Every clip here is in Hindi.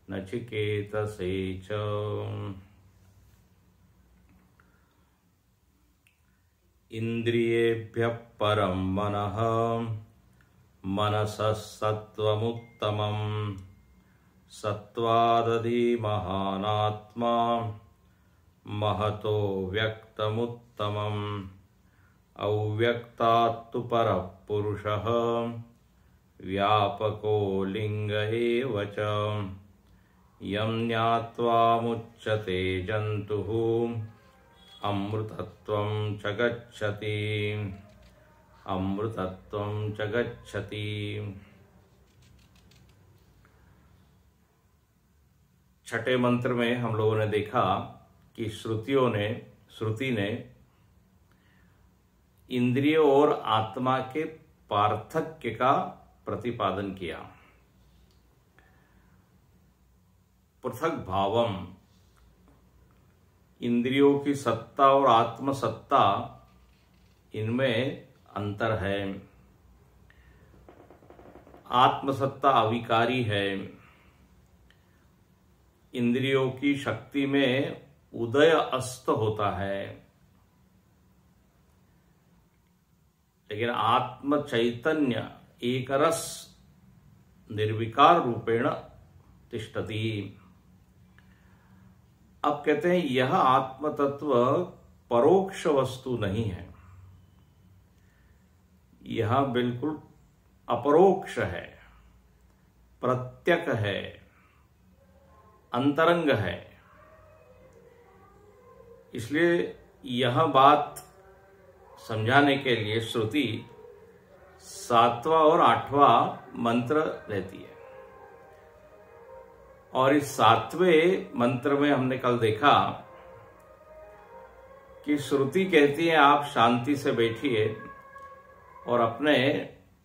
नचिकेतसे च। इंद्रियेभ्यः परं मनः मनसः सत्त्वमुत्तमम् सत्त्वादधि महानात्मा महतो व्यक्तमुत्तमम् अव्यक्तात्तु परः पुरुषः व्यापको लिंग एव च। यं ज्ञात्वा मुच्यते जन्तुः अमृतत्वं च गच्छति अमृतत्वं च गच्छति। छठे मंत्र में हम लोगों ने देखा कि श्रुति ने इंद्रिय और आत्मा के पार्थक्य का प्रतिपादन किया। पृथक भावम, इंद्रियों की सत्ता और आत्म सत्ता, इनमें अंतर है। आत्मसत्ता अविकारी है। इंद्रियों की शक्ति में उदय अस्त होता है, लेकिन आत्म चैतन्य एकरस निर्विकार रूपेण तिष्ठति। अब कहते हैं यह आत्म तत्व परोक्ष वस्तु नहीं है, यह बिल्कुल अपरोक्ष है, प्रत्यक है, अंतरंग है। इसलिए यह बात समझाने के लिए श्रुति 7वां और 8वां मंत्र लेती है। और इस 7वें मंत्र में हमने कल देखा कि श्रुति कहती है आप शांति से बैठिए और अपने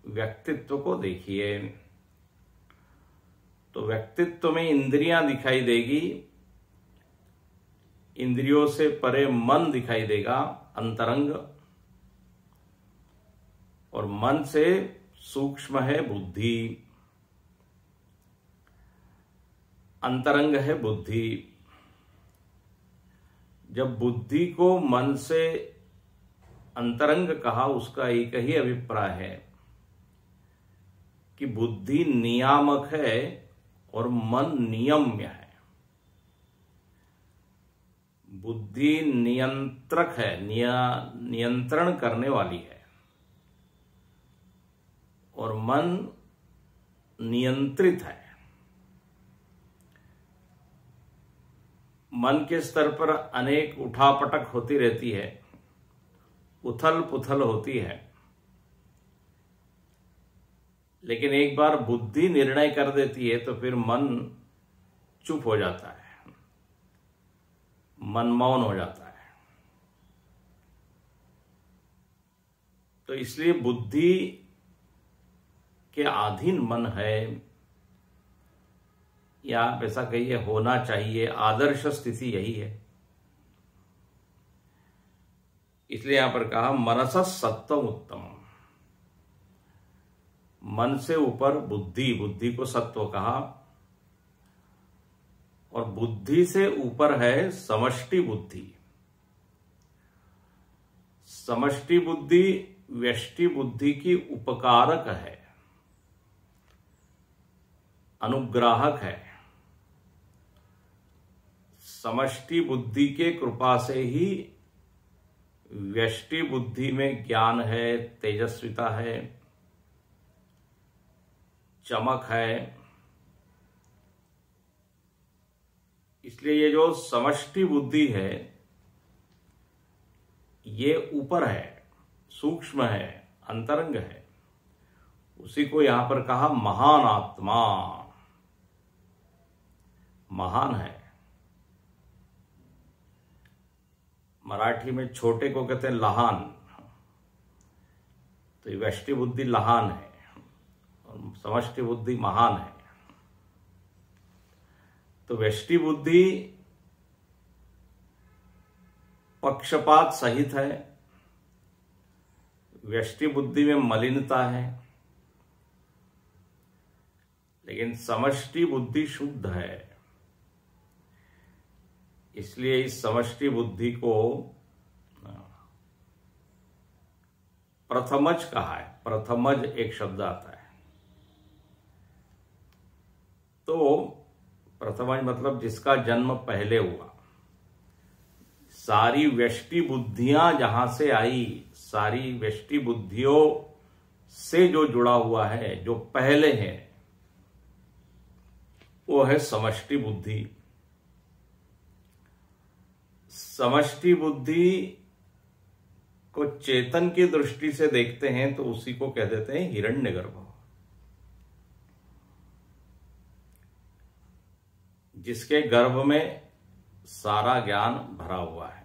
व्यक्तित्व को देखिए। तो व्यक्तित्व में इंद्रियां दिखाई देगी, इंद्रियों से परे मन दिखाई देगा, अंतरंग, और मन से सूक्ष्म है बुद्धि, अंतरंग है बुद्धि। जब बुद्धि को मन से अंतरंग कहा, उसका एक ही अभिप्राय है कि बुद्धि नियामक है और मन नियम्य है। बुद्धि नियंत्रक है, नियंत्रण करने वाली है, और मन नियंत्रित है। मन के स्तर पर अनेक उठापटक होती रहती है, उथल पुथल होती है, लेकिन एक बार बुद्धि निर्णय कर देती है तो फिर मन चुप हो जाता है, मन मौन हो जाता है। तो इसलिए बुद्धि के अधीन मन है, या आप ऐसा कहिए होना चाहिए, आदर्श स्थिति यही है। इसलिए यहां पर कहा मनसः सत्वम उत्तम, मन से ऊपर बुद्धि, बुद्धि को सत्व कहा, और बुद्धि से ऊपर है समष्टि बुद्धि। समष्टि बुद्धि व्यष्टि बुद्धि की उपकारक है, अनुग्राहक है। समष्टि बुद्धि के कृपा से ही व्यष्टि बुद्धि में ज्ञान है, तेजस्विता है, चमक है। इसलिए ये जो समष्टि बुद्धि है ये ऊपर है, सूक्ष्म है, अंतरंग है। उसी को यहां पर कहा महान आत्मा, महान है। मराठी में छोटे को कहते हैं लहान, तो ये व्यष्टि बुद्धि लहान है और समष्टि बुद्धि महान है। तो व्यष्टि बुद्धि पक्षपात सहित है, व्यष्टि बुद्धि में मलिनता है, लेकिन समष्टि बुद्धि शुद्ध है, इसलिए इस समष्टि बुद्धि को प्रथमज कहा है। प्रथमज एक शब्द आता है। तो प्रथमज मतलब जिसका जन्म पहले हुआ। सारी व्यष्टि बुद्धियां जहां से आई, सारी व्यष्टि बुद्धियों से जो जुड़ा हुआ है, जो पहले है, वो है समष्टि बुद्धि। समष्टि बुद्धि को चेतन की दृष्टि से देखते हैं तो उसी को कह देते हैं हिरण्यगर्भ, जिसके गर्भ में सारा ज्ञान भरा हुआ है।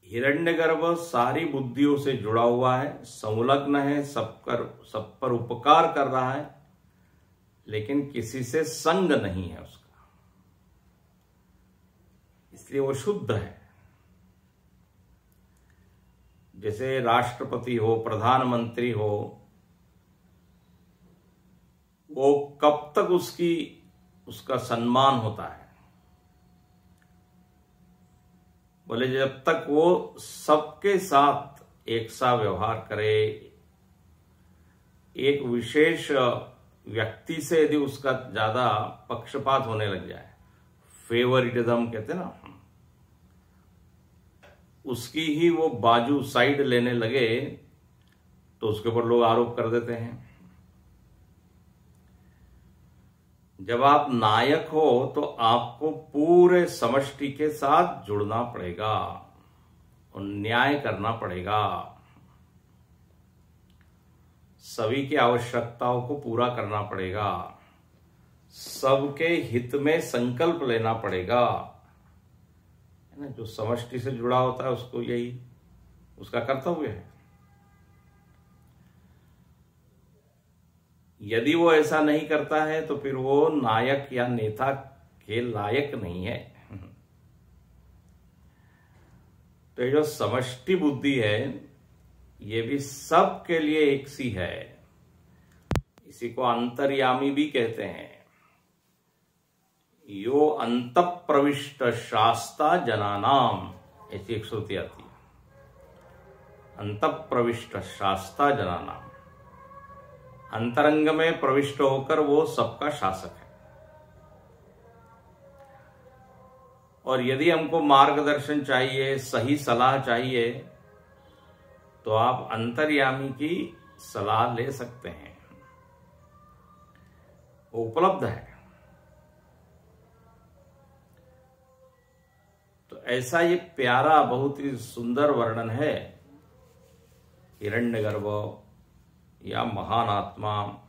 हिरण्यगर्भ सारी बुद्धियों से जुड़ा हुआ है, संलग्न है, सब पर उपकार कर रहा है, लेकिन किसी से संग नहीं है उसका, इसलिए वो शुद्ध है। जैसे राष्ट्रपति हो, प्रधानमंत्री हो, वो कब तक उसका सम्मान होता है? बोले जब तक वो सबके साथ एक सा व्यवहार करे, एक विशेष व्यक्ति से यदि उसका ज्यादा पक्षपात होने लग जाए, फेवरिटिज्म कहते हैं ना, उसकी ही वो बाजू साइड लेने लगे तो उसके ऊपर लोग आरोप कर देते हैं। जब आप नायक हो तो आपको पूरे समष्टि के साथ जुड़ना पड़ेगा और न्याय करना पड़ेगा, सभी की आवश्यकताओं को पूरा करना पड़ेगा, सबके हित में संकल्प लेना पड़ेगा, है ना। जो समष्टि से जुड़ा होता है उसको यही उसका कर्तव्य है। यदि वो ऐसा नहीं करता है तो फिर वो नायक या नेता के लायक नहीं है। तो ये जो समष्टि बुद्धि है ये भी सबके लिए एक सी है। इसी को अंतर्यामी भी कहते हैं। यो अंतःप्रविष्ट शास्ता जनानाम, ऐसी एक श्रुति आती है, अंतःप्रविष्ट शास्ता जनानाम। अंतरंग में प्रविष्ट होकर वो सबका शासक है। और यदि हमको मार्गदर्शन चाहिए, सही सलाह चाहिए, तो आप अंतर्यामी की सलाह ले सकते हैं, वो उपलब्ध है। तो ऐसा ये प्यारा, बहुत ही सुंदर वर्णन है हिरण्यगर्भ या महान आत्मा।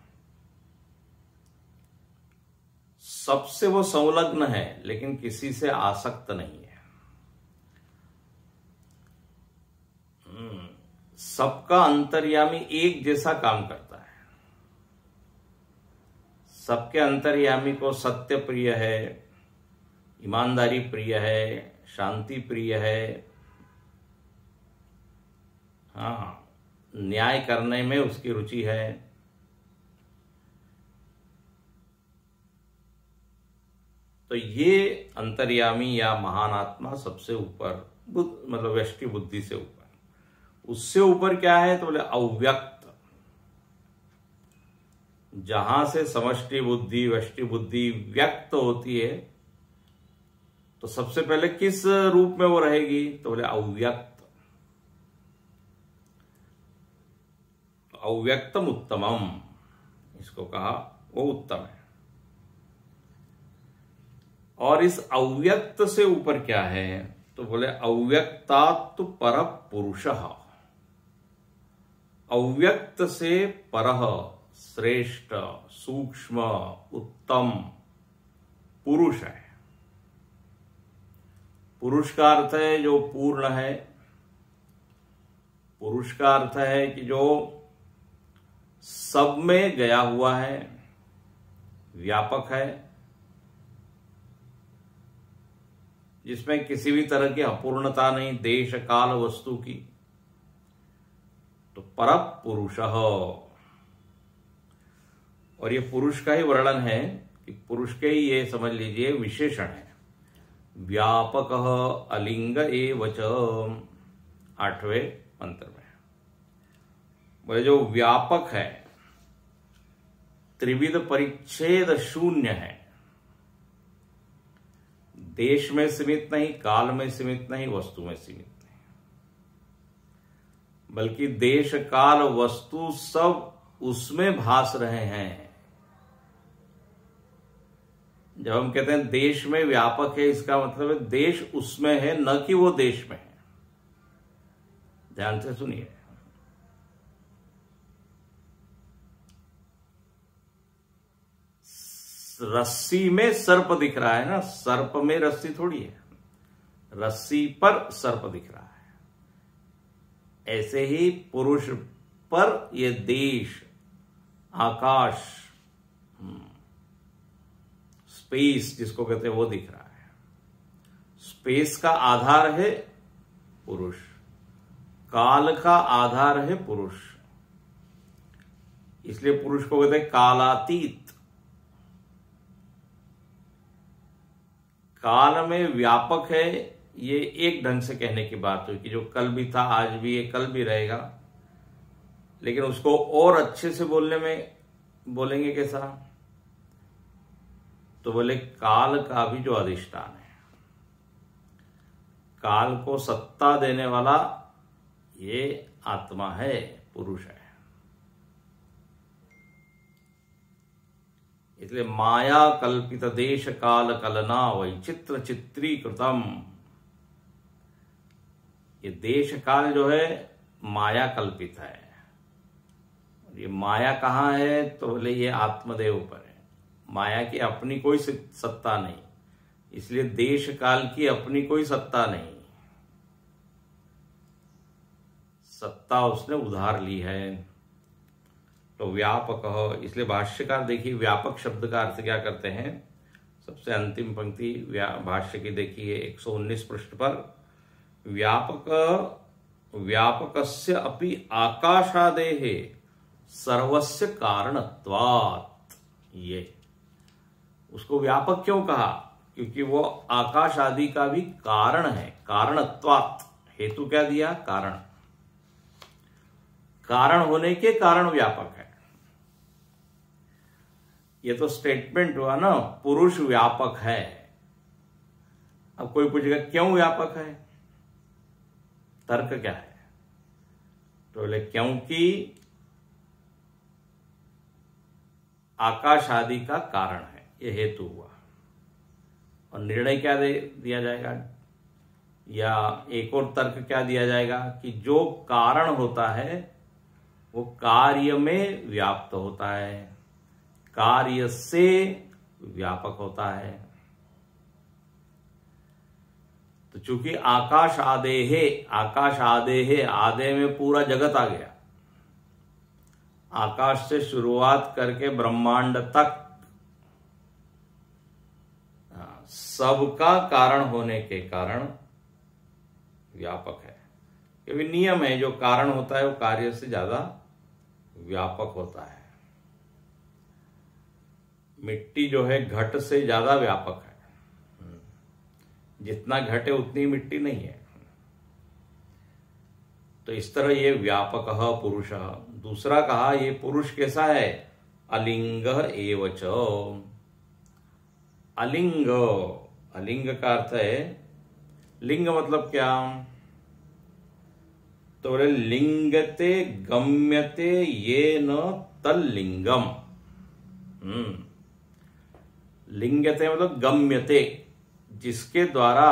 सबसे वो संलग्न है लेकिन किसी से आसक्त नहीं है। सबका अंतर्यामी एक जैसा काम करता है। सबके अंतर्यामी को सत्य प्रिय है, ईमानदारी प्रिय है, शांति प्रिय है, हाँ, न्याय करने में उसकी रुचि है। तो ये अंतर्यामी या महान आत्मा सबसे ऊपर, मतलब व्यष्टि बुद्धि से ऊपर। उससे ऊपर क्या है तो बोले अव्यक्त। जहां से समष्टि बुद्धि, व्यष्टि बुद्धि व्यक्त होती है, तो सबसे पहले किस रूप में वो रहेगी तो बोले अव्यक्त। अव्यक्तम उत्तमम, इसको कहा वो उत्तम है। और इस अव्यक्त से ऊपर क्या है तो बोले अव्यक्तात् पर पुरुषः। अव्यक्त से परः श्रेष्ठ, सूक्ष्म, उत्तम पुरुष है। पुरुष का अर्थ है जो पूर्ण है। पुरुष का अर्थ है कि जो सब में गया हुआ है, व्यापक है, जिसमें किसी भी तरह की अपूर्णता नहीं, देश काल वस्तु की। तो परपुरुषः। और ये पुरुष का ही वर्णन है कि पुरुष के ही ये समझ लीजिए विशेषण है। व्यापक अलिंग एवच, 8वें मंत्र में बोले जो व्यापक है, त्रिविध परिच्छेद शून्य है, देश में सीमित नहीं, काल में सीमित नहीं, वस्तु में सीमित नहीं, बल्कि देश काल वस्तु सब उसमें भास रहे हैं। जब हम कहते हैं देश में व्यापक है, इसका मतलब है देश उसमें है, न कि वो देश में है। ध्यान से सुनिए। रस्सी में सर्प दिख रहा है ना, सर्प में रस्सी थोड़ी है, रस्सी पर सर्प दिख रहा है। ऐसे ही पुरुष पर ये देश, आकाश, स्पेस जिसको कहते हैं वो दिख रहा है। स्पेस का आधार है पुरुष, काल का आधार है पुरुष, इसलिए पुरुष को कहते हैं कालातीत। काल में व्यापक है, ये एक ढंग से कहने की बात हुई कि जो कल भी था, आज भी है, कल भी रहेगा। लेकिन उसको और अच्छे से बोलने में बोलेंगे कैसा? तो बोले काल का भी जो अधिष्ठान है, काल को सत्ता देने वाला ये आत्मा है, पुरुष है। इसलिए माया कल्पित देश काल कलना वैचित्र चित्रीकृतम, ये देश काल जो है माया कल्पित है। ये माया कहाँ है? तो बोले ये आत्मदेव पर है। माया की अपनी कोई सत्ता नहीं, इसलिए देश काल की अपनी कोई सत्ता नहीं, सत्ता उसने उधार ली है। तो व्यापक, इसलिए भाष्यकार देखिए व्यापक शब्द का अर्थ क्या करते हैं। सबसे अंतिम पंक्ति भाष्य की देखिए 119 पृष्ठ पर, व्यापकस्य अपि आकाशादेः सर्वस्य कारणत्वात्। ये उसको व्यापक क्यों कहा? क्योंकि वो आकाश आदि का भी कारण है। कारणत्वात्, हेतु क्या दिया? कारण। कारण होने के कारण व्यापक है। ये तो स्टेटमेंट हुआ ना, पुरुष व्यापक है। अब कोई पूछेगा क्यों व्यापक है, तर्क क्या है? तो बोले क्योंकि आकाश आदि का कारण है, ये हेतु हुआ। और निर्णय क्या दिया जाएगा, या एक और तर्क क्या दिया जाएगा कि जो कारण होता है वो कार्य में व्याप्त होता है, कार्य से व्यापक होता है। तो चूंकि आकाश आदेहे, आदे में पूरा जगत आ गया, आकाश से शुरुआत करके ब्रह्मांड तक सबका कारण होने के कारण व्यापक है। क्योंकि नियम है, जो कारण होता है वो कार्य से ज्यादा व्यापक होता है। मिट्टी जो है घट से ज्यादा व्यापक है, जितना घट है उतनी मिट्टी नहीं है। तो इस तरह ये व्यापक पुरुष। दूसरा कहा ये पुरुष कैसा है? अलिंग एवच। अलिंग, अलिंग का अर्थ है, लिंग मतलब क्या? तो बोले लिंगते गम्यते ये न तल्लिंगम। लिंगते मतलब गम्यते, जिसके द्वारा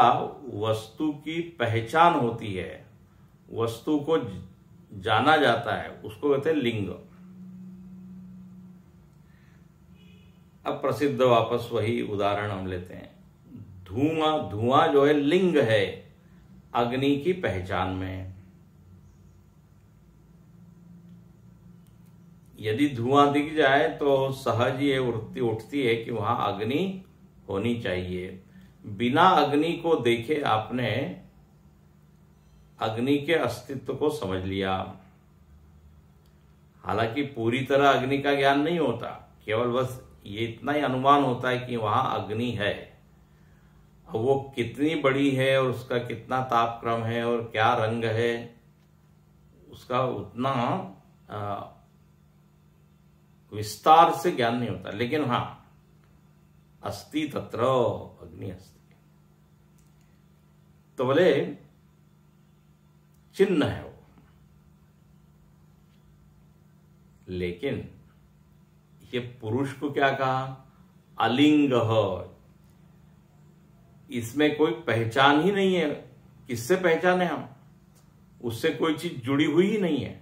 वस्तु की पहचान होती है, वस्तु को जाना जाता है, उसको कहते हैं लिंग। अब प्रसिद्ध वापस वही उदाहरण हम लेते हैं। धुआं जो है लिंग है अग्नि की पहचान में। यदि धुआं दिख जाए तो सहज ये वृत्ति उठती है कि वहां अग्नि होनी चाहिए। बिना अग्नि को देखे आपने अग्नि के अस्तित्व को समझ लिया। हालांकि पूरी तरह अग्नि का ज्ञान नहीं होता, केवल बस ये इतना ही अनुमान होता है कि वहां अग्नि है। अब वो कितनी बड़ी है और उसका कितना तापक्रम है और क्या रंग है, उसका उतना विस्तार से ज्ञान नहीं होता। लेकिन हाँ, अस्ति तत्र अग्नि अस्ति, तो बोले चिन्ह है वो। लेकिन ये पुरुष को क्या कहा? अलिंग। इसमें कोई पहचान ही नहीं है। किससे पहचाने हम? उससे कोई चीज जुड़ी हुई ही नहीं है।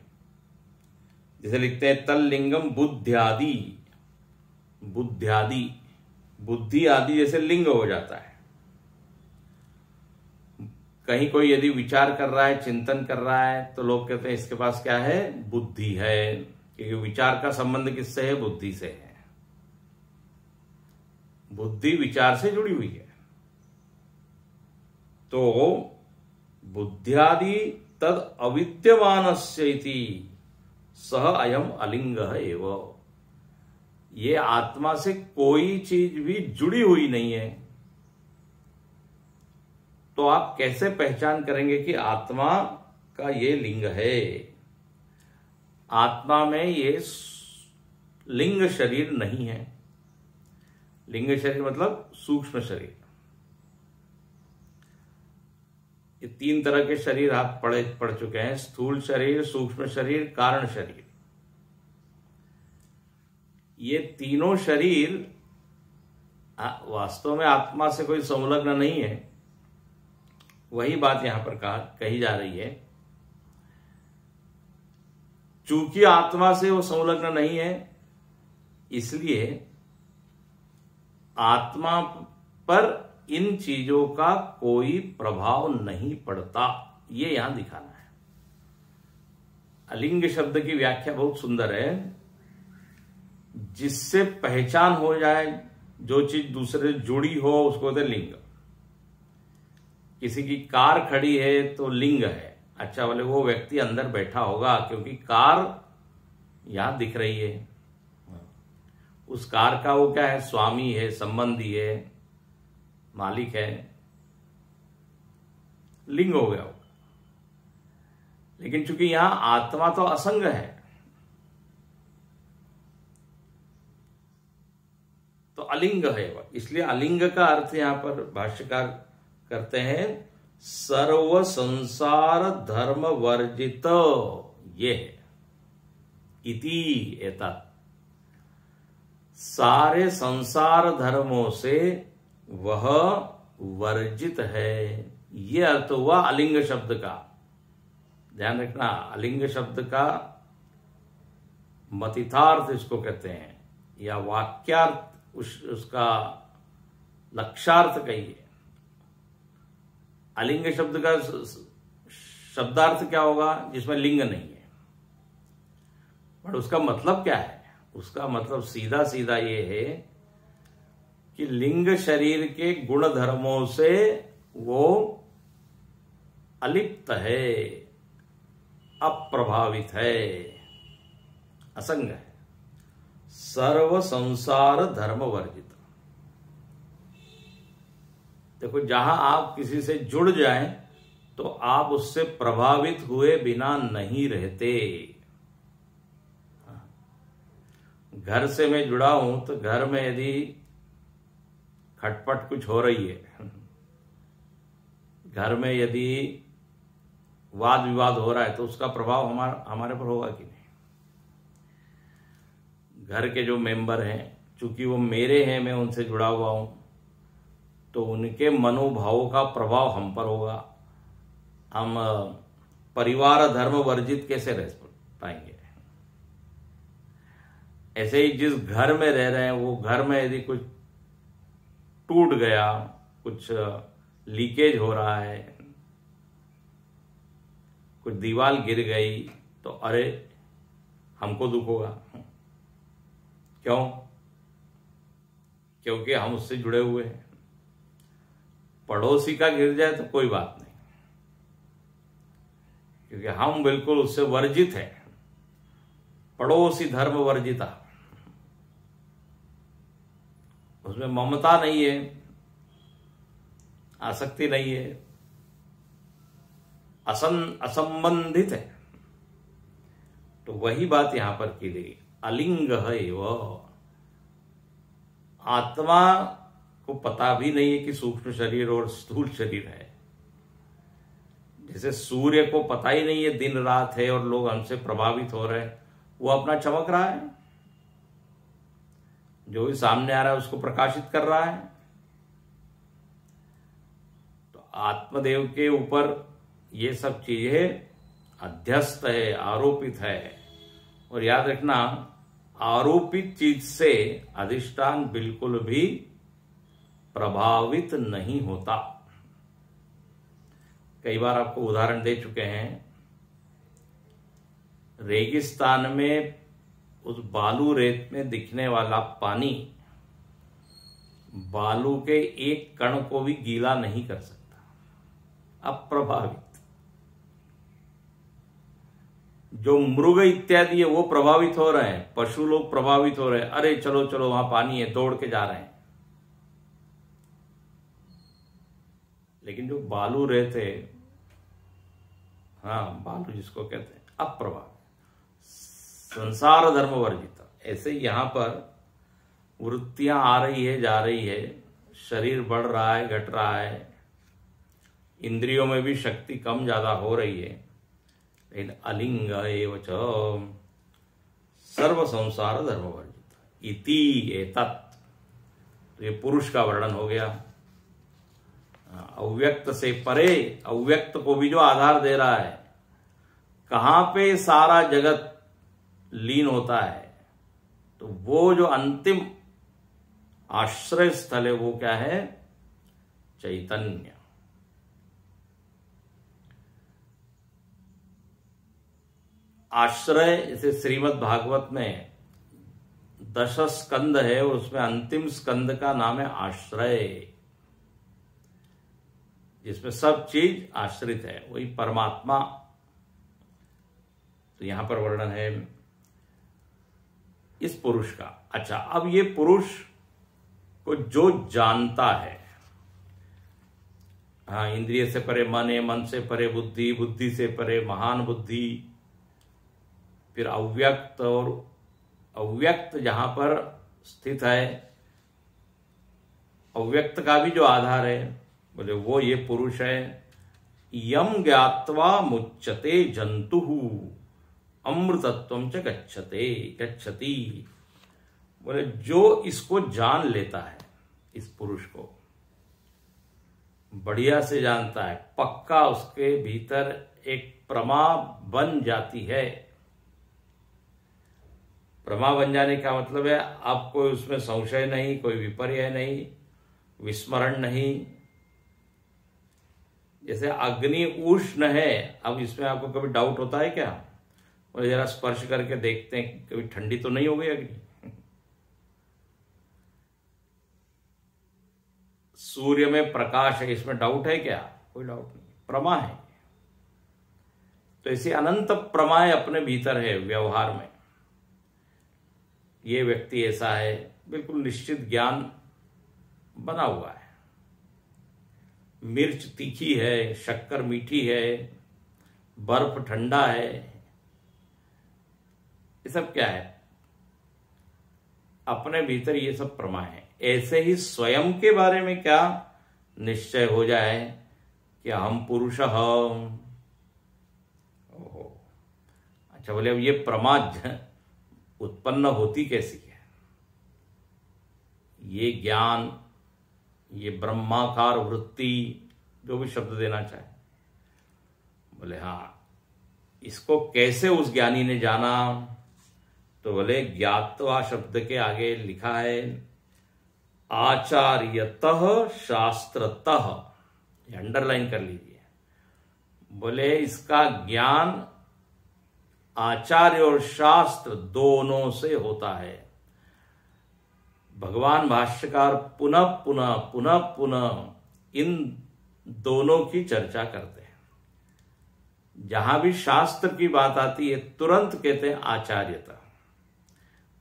जैसे लिखते हैं तल्लिंगम बुद्ध्यादि, बुद्ध्यादि, बुद्धि आदि जैसे लिंग हो जाता है। कहीं कोई यदि विचार कर रहा है, चिंतन कर रहा है, तो लोग कहते हैं इसके पास क्या है? बुद्धि है, क्योंकि विचार का संबंध किससे है? बुद्धि से है। बुद्धि विचार से जुड़ी हुई है। तो बुद्ध्यादि तद अविद्यमानस्य इति सह अयम अलिंग एव। ये आत्मा से कोई चीज भी जुड़ी हुई नहीं है, तो आप कैसे पहचान करेंगे कि आत्मा का ये लिंग है? आत्मा में ये लिंग शरीर नहीं है। लिंग शरीर मतलब सूक्ष्म शरीर। ये 3 तरह के शरीर आप पढ़ चुके हैं: स्थूल शरीर, सूक्ष्म शरीर, कारण शरीर। ये तीनों शरीर वास्तव में आत्मा से कोई संलग्न नहीं है। वही बात यहां पर कही जा रही है। चूंकि आत्मा से वो संलग्न नहीं है, इसलिए आत्मा पर इन चीजों का कोई प्रभाव नहीं पड़ता। ये यहां दिखाना है। अलिंग शब्द की व्याख्या बहुत सुंदर है। जिससे पहचान हो जाए, जो चीज दूसरे से जुड़ी हो, उसको कहते लिंग। किसी की कार खड़ी है तो लिंग है। अच्छा, बोले वो व्यक्ति अंदर बैठा होगा क्योंकि कार यहां दिख रही है। उस कार का वो क्या है? स्वामी है, संबंधी है, मालिक है, लिंग हो गया होगा। लेकिन चूंकि यहां आत्मा तो असंग है, तो अलिंग है वह। इसलिए अलिंग का अर्थ यहां पर भाष्यकार करते हैं सर्व संसार धर्म वर्जित ये है इति एतत्। सारे संसार धर्मों से वह वर्जित है, ये अर्थ हुआ अलिंग शब्द का। ध्यान रखना, अलिंग शब्द का मतिथार्थ इसको कहते हैं, या वाक्यार्थ, उसका लक्षार्थ कहिए। अलिंग शब्द का शब्दार्थ क्या होगा? जिसमें लिंग नहीं है। पर उसका मतलब क्या है? उसका मतलब सीधा सीधा ये है कि लिंग शरीर के गुण धर्मों से वो अलिप्त है, अप्रभावित है, असंग है। सर्व संसार धर्म वर्जित। देखो, जहां आप किसी से जुड़ जाएं तो आप उससे प्रभावित हुए बिना नहीं रहते। घर से मैं जुड़ा हूं तो घर में यदि खटपट कुछ हो रही है, घर में यदि वाद विवाद हो रहा है, तो उसका प्रभाव हमारे पर होगा कि नहीं? घर के जो मेंबर हैं, चूंकि वो मेरे हैं, मैं उनसे जुड़ा हुआ हूं, तो उनके मनोभावों का प्रभाव हम पर होगा। हम परिवार धर्म वर्जित कैसे रह पाएंगे? ऐसे ही जिस घर में रह रहे हैं, वो घर में यदि कुछ टूट गया, कुछ लीकेज हो रहा है, कुछ दीवार गिर गई, तो अरे हमको दुख होगा। क्यों? क्योंकि हम उससे जुड़े हुए हैं। पड़ोसी का गिर जाए तो कोई बात नहीं, क्योंकि हम बिल्कुल उससे वर्जित हैं। पड़ोसी धर्म वर्जिता। उसमें ममता नहीं है, आसक्ति नहीं है, असंबंधित है। तो वही बात यहां पर की गई, अलिंग है वह। आत्मा को पता भी नहीं है कि सूक्ष्म शरीर और स्थूल शरीर है। जैसे सूर्य को पता ही नहीं है दिन रात है और लोग हमसे प्रभावित हो रहे हैं, वो अपना चमक रहा है, जो भी सामने आ रहा है उसको प्रकाशित कर रहा है। तो आत्मदेव के ऊपर ये सब चीजें अध्यस्त है, आरोपित है। और याद रखना, आरोपित चीज से अधिष्ठान बिल्कुल भी प्रभावित नहीं होता। कई बार आपको उदाहरण दे चुके हैं। रेगिस्तान में उस बालू रेत में दिखने वाला पानी बालू के एक कण को भी गीला नहीं कर सकता, अप्रभावित। जो मृग इत्यादि है वो प्रभावित हो रहे हैं, पशु लोग प्रभावित हो रहे हैं, अरे चलो चलो वहां पानी है, दौड़ के जा रहे हैं। लेकिन जो बालू रहते, हाँ बालू जिसको कहते हैं, अप्रभावित, संसार धर्म वर्जित। ऐसे यहां पर वृत्तियां आ रही है, जा रही है, शरीर बढ़ रहा है, घट रहा है, इंद्रियों में भी शक्ति कम ज्यादा हो रही है, लेकिन अलिंग एव च सर्व संसार धर्म वर्जित इति एतत्। तो ये पुरुष का वर्णन हो गया। अव्यक्त से परे, अव्यक्त को भी जो आधार दे रहा है, कहां पे सारा जगत लीन होता है, तो वो जो अंतिम आश्रय स्थल है वो क्या है? चैतन्य। आश्रय, जैसे श्रीमद् भागवत में 10 स्कंद है, उसमें अंतिम स्कंद का नाम है आश्रय, जिसमें सब चीज आश्रित है, वही परमात्मा। तो यहां पर वर्णन है इस पुरुष का। अच्छा, अब ये पुरुष को जो जानता है, हाँ, इंद्रिय से परे मन है, मन से परे बुद्धि, बुद्धि से परे महान बुद्धि, फिर अव्यक्त, और अव्यक्त जहां पर स्थित है, अव्यक्त का भी जो आधार है, बोले वो ये पुरुष है। यम ज्ञात्वा मुच्यते जंतुः अमृतत्वं च गच्छति। बोले जो इसको जान लेता है, इस पुरुष को बढ़िया से जानता है, पक्का उसके भीतर एक प्रमा बन जाती है। प्रमा बन जाने का मतलब है अब कोई उसमें संशय नहीं, कोई विपर्य नहीं, विस्मरण नहीं। जैसे अग्नि उष्ण है, अब इसमें आपको कभी डाउट होता है क्या? और जरा स्पर्श करके देखते हैं कभी ठंडी तो नहीं हो गई अग्नि। सूर्य में प्रकाश है, इसमें डाउट है क्या? कोई डाउट नहीं, प्रमा है। तो ऐसी अनंत प्रमाएं अपने भीतर है व्यवहार में। ये व्यक्ति ऐसा है, बिल्कुल निश्चित ज्ञान बना हुआ है। मिर्च तीखी है, शक्कर मीठी है, बर्फ ठंडा है, ये सब क्या है? अपने भीतर ये सब प्रमा है। ऐसे ही स्वयं के बारे में क्या निश्चय हो जाए कि हम पुरुष हम। ओहो, अच्छा, बोले अब ये प्रमा उत्पन्न होती कैसी है? ये ज्ञान, ये ब्रह्माकार वृत्ति, जो भी शब्द देना चाहे, बोले हाँ, इसको कैसे उस ज्ञानी ने जाना? तो बोले ज्ञात्वा शब्द के आगे लिखा है आचार्यतः शास्त्रतः, ये अंडरलाइन कर लीजिए। बोले इसका ज्ञान आचार्य और शास्त्र दोनों से होता है। भगवान भाष्यकार पुनः पुनः पुनः पुनः इन दोनों की चर्चा करते हैं। जहां भी शास्त्र की बात आती है तुरंत कहते हैं आचार्यता,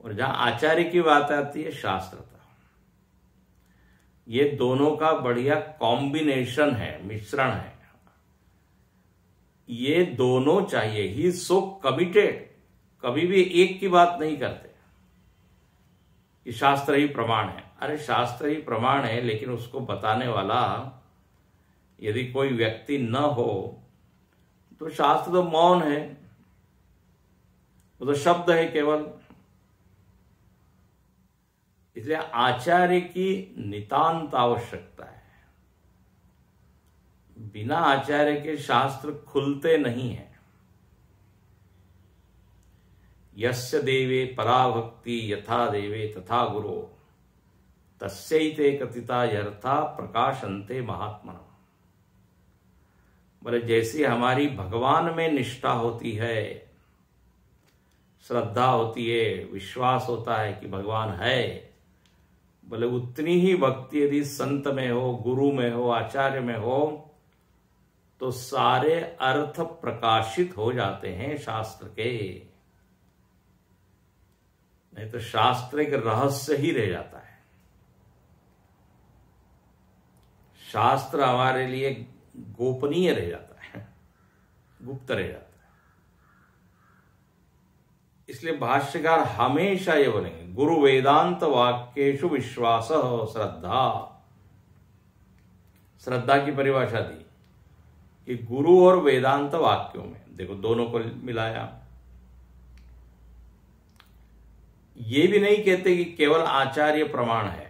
और जहां आचार्य की बात आती है शास्त्रता। ये दोनों का बढ़िया कॉम्बिनेशन है, मिश्रण है। ये दोनों चाहिए। ही सो कमिटेड, कभी भी एक की बात नहीं करते कि शास्त्र ही प्रमाण है। अरे शास्त्र ही प्रमाण है, लेकिन उसको बताने वाला यदि कोई व्यक्ति न हो तो शास्त्र तो मौन है, वो तो शब्द है केवल। इसलिए आचार्य की नितांत आवश्यकता है। बिना आचार्य के शास्त्र खुलते नहीं है। यस्य देवे पराभक्ति यथा देवे तथा गुरो तस्यैते कथिता यर्था प्रकाशन्ते महात्मनः। बोले जैसी हमारी भगवान में निष्ठा होती है, श्रद्धा होती है, विश्वास होता है कि भगवान है, बोले उतनी ही भक्ति यदि संत में हो, गुरु में हो, आचार्य में हो, तो सारे अर्थ प्रकाशित हो जाते हैं शास्त्र के। नहीं तो शास्त्र एक रहस्य ही रह जाता है। शास्त्र हमारे लिए गोपनीय रह जाता है, गुप्त रह जाता है। इसलिए भाष्यकार हमेशा ये बोलेंगे, गुरु वेदांत वाक्येषु विश्वास श्रद्धा। श्रद्धा की परिभाषा दी कि गुरु और वेदांत वाक्यों में, देखो दोनों को मिलाया। ये भी नहीं कहते कि केवल आचार्य प्रमाण है।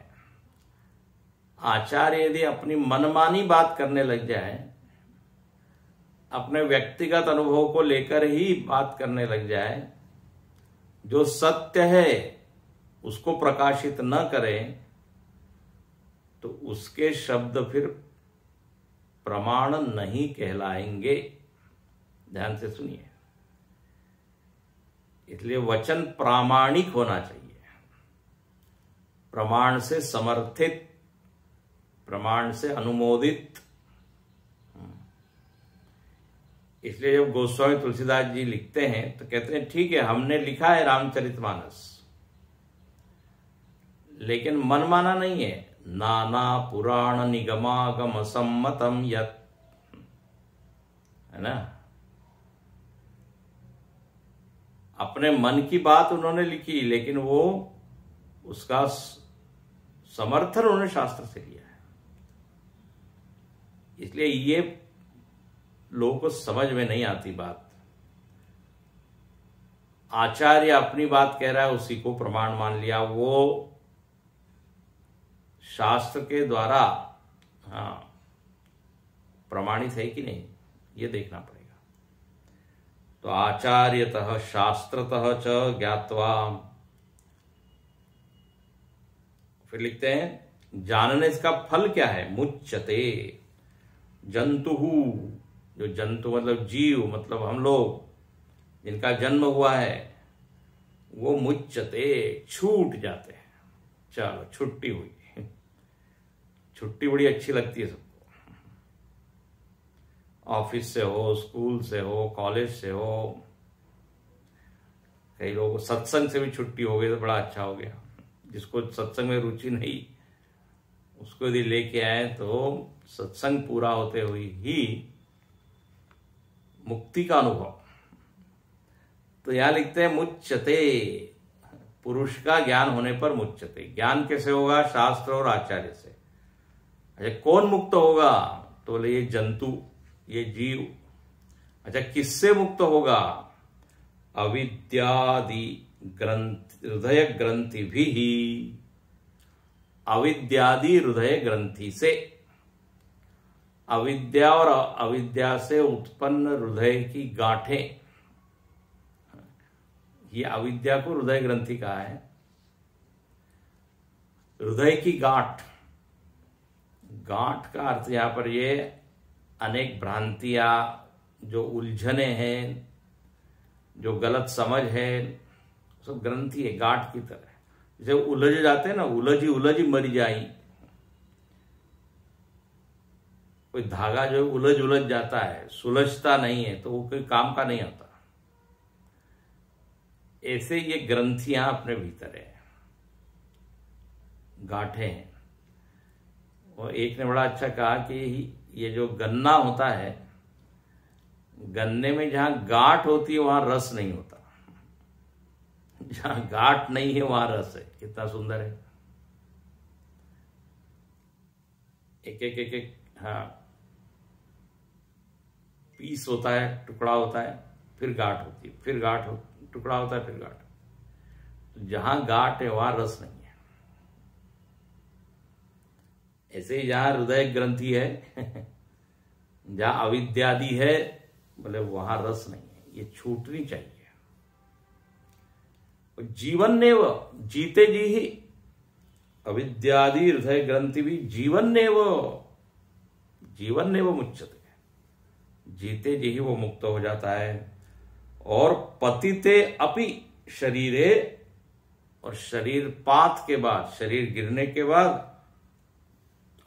आचार्य यदि अपनी मनमानी बात करने लग जाए, अपने व्यक्तिगत अनुभव को लेकर ही बात करने लग जाए, जो सत्य है उसको प्रकाशित न करे, तो उसके शब्द फिर प्रमाण नहीं कहलाएंगे। ध्यान से सुनिए। इसलिए वचन प्रामाणिक होना चाहिए, प्रमाण से समर्थित, प्रमाण से अनुमोदित। इसलिए जब गोस्वामी तुलसीदास जी लिखते हैं तो कहते हैं ठीक है, हमने लिखा है रामचरितमानस, लेकिन मनमाना नहीं है। नाना पुराण निगमागम सम्मतम यत्, है ना, अपने मन की बात उन्होंने लिखी, लेकिन वो उसका समर्थन उन्होंने शास्त्र से लिया है। इसलिए ये लोगों को समझ में नहीं आती बात। आचार्य अपनी बात कह रहा है, उसी को प्रमाण मान लिया, वो शास्त्र के द्वारा प्रमाणित है कि नहीं, ये देखना पड़ेगा। तो आचार्यतः शास्त्रतः च ज्ञात्वा, फिर लिखते हैं जानने इसका फल क्या है। मुच्यते जंतुहु, जो जंतु मतलब जीव, मतलब हम लोग जिनका जन्म हुआ है, वो मुच्यते छूट जाते हैं। चलो छुट्टी हुई। छुट्टी बड़ी अच्छी लगती है सबको। ऑफिस से हो, स्कूल से हो, कॉलेज से हो, कई लोगों को सत्संग से भी छुट्टी हो गई तो बड़ा अच्छा हो गया। जिसको सत्संग में रुचि नहीं, उसको यदि लेके आए तो सत्संग पूरा होते हुए ही मुक्ति का अनुभव। तो यहां लिखते हैं मुच्यते, पुरुष का ज्ञान होने पर मुच्यते। ज्ञान कैसे होगा? शास्त्र और आचार्य से। अच्छा, कौन मुक्त होगा? तो बोले ये जंतु, ये जीव। अच्छा, किससे मुक्त होगा? अविद्यादि ग्रंथि, हृदय ग्रंथि भी, अविद्यादि हृदय ग्रंथि से। अविद्या और अविद्या से उत्पन्न हृदय की गांठें, ये अविद्या को हृदय ग्रंथि कहा है। हृदय की गांठ, गांठ का अर्थ यहां पर ये अनेक भ्रांतियां, जो उलझने हैं, जो गलत समझ है, सब ग्रंथि है गांठ की तरह। जैसे उलझ जाते हैं ना, उलझी उलझी मर जाई। कोई धागा जो उलझ उलझ जाता है, सुलझता नहीं है, तो वो कोई काम का नहीं होता। ऐसे ये ग्रंथियां अपने भीतर है, गांठें हैं। और एक ने बड़ा अच्छा कहा कि ये जो गन्ना होता है, गन्ने में जहां गांठ होती है वहां रस नहीं होता, जहां गांठ नहीं है वहां रस है। कितना सुंदर है। एक एक एक एक हाँ पीस होता है, टुकड़ा होता है, फिर गांठ होती है, फिर टुकड़ा होता है, फिर गांठ। तो जहां गांठ है वहां रस नहीं है। ऐसे ही जहां हृदय ग्रंथि है जहां अविद्यादि है, बोले वहां रस नहीं है, ये छूटनी चाहिए। जीवन ने वो जीते जी ही अविद्यादि हृदय ग्रंथि भी जीवन ने वो मुच्यते, जीते जी ही वो मुक्त हो जाता है। और पतिते अपि शरीरे, और शरीर पात के बाद, शरीर गिरने के बाद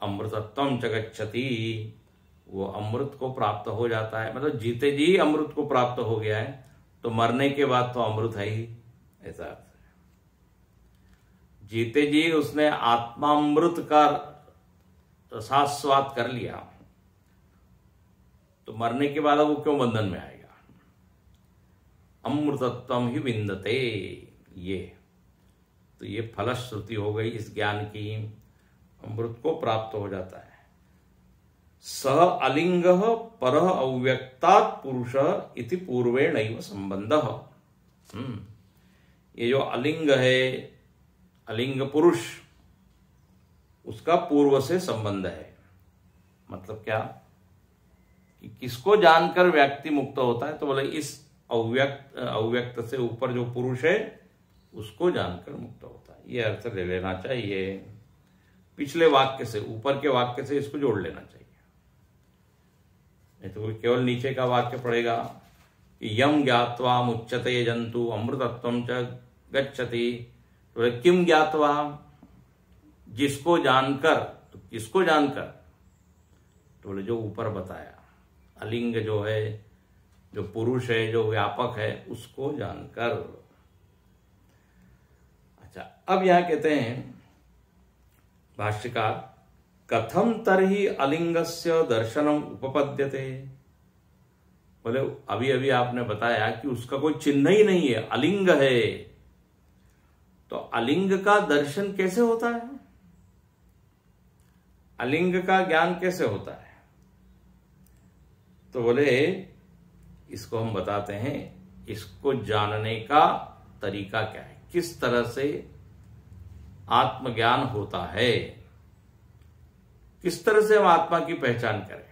अमृतत्वम च गच्छति, वो अमृत को प्राप्त हो जाता है। मतलब जीते जी अमृत को प्राप्त हो गया है, तो मरने के बाद तो अमृत है ही, ऐसा अर्थ है। जीते जी उसने आत्मामृत का रसास्वाद कर लिया, तो मरने के बाद वो क्यों बंधन में आएगा। अमृतत्वम ही विंदते, तो ये फलश्रुति हो गई इस ज्ञान की, अमृत को प्राप्त हो जाता है। सह अलिंग पर अव्यक्तात् पुरुष इति पूर्वेणैव संबंध। ये जो अलिंग है, अलिंग पुरुष, उसका पूर्व से संबंध है। मतलब क्या कि किसको जानकर व्यक्ति मुक्त होता है, तो बोले इस अव्यक्त से ऊपर जो पुरुष है उसको जानकर मुक्त होता है। ये अर्थ ले लेना चाहिए। पिछले वाक्य से, ऊपर के वाक्य से इसको जोड़ लेना चाहिए, नहीं तो कोई केवल नीचे का वाक्य पढ़ेगा कि यम ज्ञात्वा मुच्यते जंतु अमृतत्वम च गच्छति, तो किम ज्ञात्वा, जिसको जानकर। तो किसको जानकर, तो बोले जो ऊपर बताया, अलिंग जो है, जो पुरुष है, जो व्यापक है, उसको जानकर। अच्छा, अब यहां कहते हैं भाष्यकार, कथम तरहि अलिंगस्य दर्शनम उपपद्यते। बोले अभी अभी आपने बताया कि उसका कोई चिन्ह ही नहीं है, अलिंग है, तो अलिंग का दर्शन कैसे होता है, अलिंग का ज्ञान कैसे होता है। तो बोले इसको हम बताते हैं, इसको जानने का तरीका क्या है, किस तरह से आत्मज्ञान होता है, किस तरह से हम आत्मा की पहचान करें।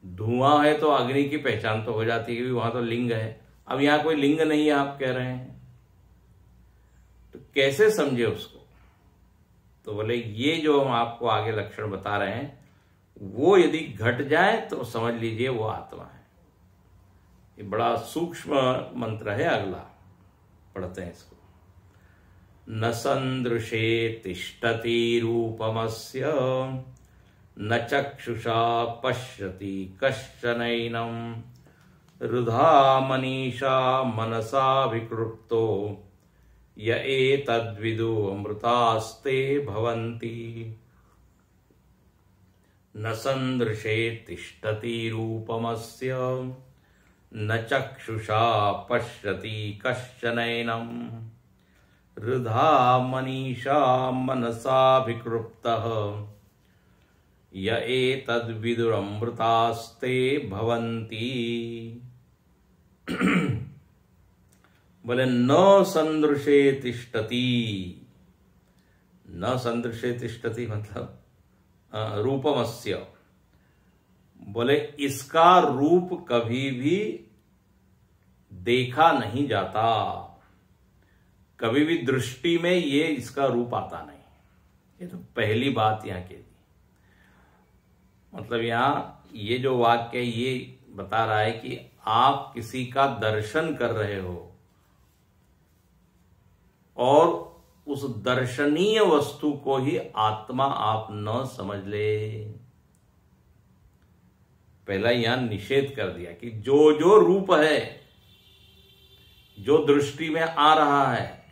धुआं है तो अग्नि की पहचान तो हो जाती है, क्योंकि वहां तो लिंग है। अब यहां कोई लिंग नहीं है आप कह रहे हैं, तो कैसे समझे उसको। तो बोले ये जो हम आपको आगे लक्षण बता रहे हैं, वो यदि घट जाए तो समझ लीजिए वो आत्मा है। ये बड़ा सूक्ष्म मंत्र है, अगला पढ़ते हैं इसको। न संदृशे तिष्ठति रूपमस्य, न चक्षुषा पश्यति कश्चनैनं, हृदा मनीषा मनसा विकृप्तो, य एतद्विदु अमृतास्ते भवन्ति। न संदृशे तिष्ठति रूपमस्य, न चक्षुषा पश्यति कश्चनैनं, हृदा मनीषा मनसा विकृप्तः, य एतद्विदुरमृतास्ते भवन्ति। बोले न संदृशे तिष्ठति, न संदृशे तिष्ठति मतलब रूपमस्य, बोले इसका रूप कभी भी देखा नहीं जाता, कभी भी दृष्टि में ये इसका रूप आता नहीं। ये तो पहली बात यहां कह दी। मतलब यहां ये जो वाक्य ये बता रहा है कि आप किसी का दर्शन कर रहे हो और उस दर्शनीय वस्तु को ही आत्मा आप न समझ ले। पहला यहां निषेध कर दिया कि जो जो रूप है, जो दृष्टि में आ रहा है,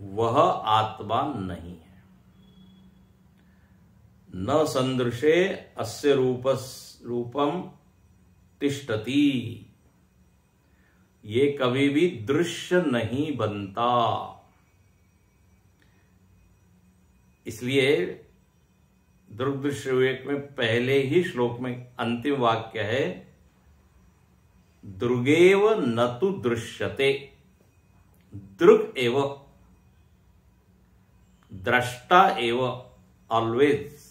वह आत्मा नहीं है। न संदृशे अस्य रूपम तिष्ठति, ये कभी भी दृश्य नहीं बनता। इसलिए दृग्दृश्य विवेक में पहले ही श्लोक में अंतिम वाक्य है, दृगेव न तु दृश्यते, दृग एव, द्रष्टा एव, ऑलवेज।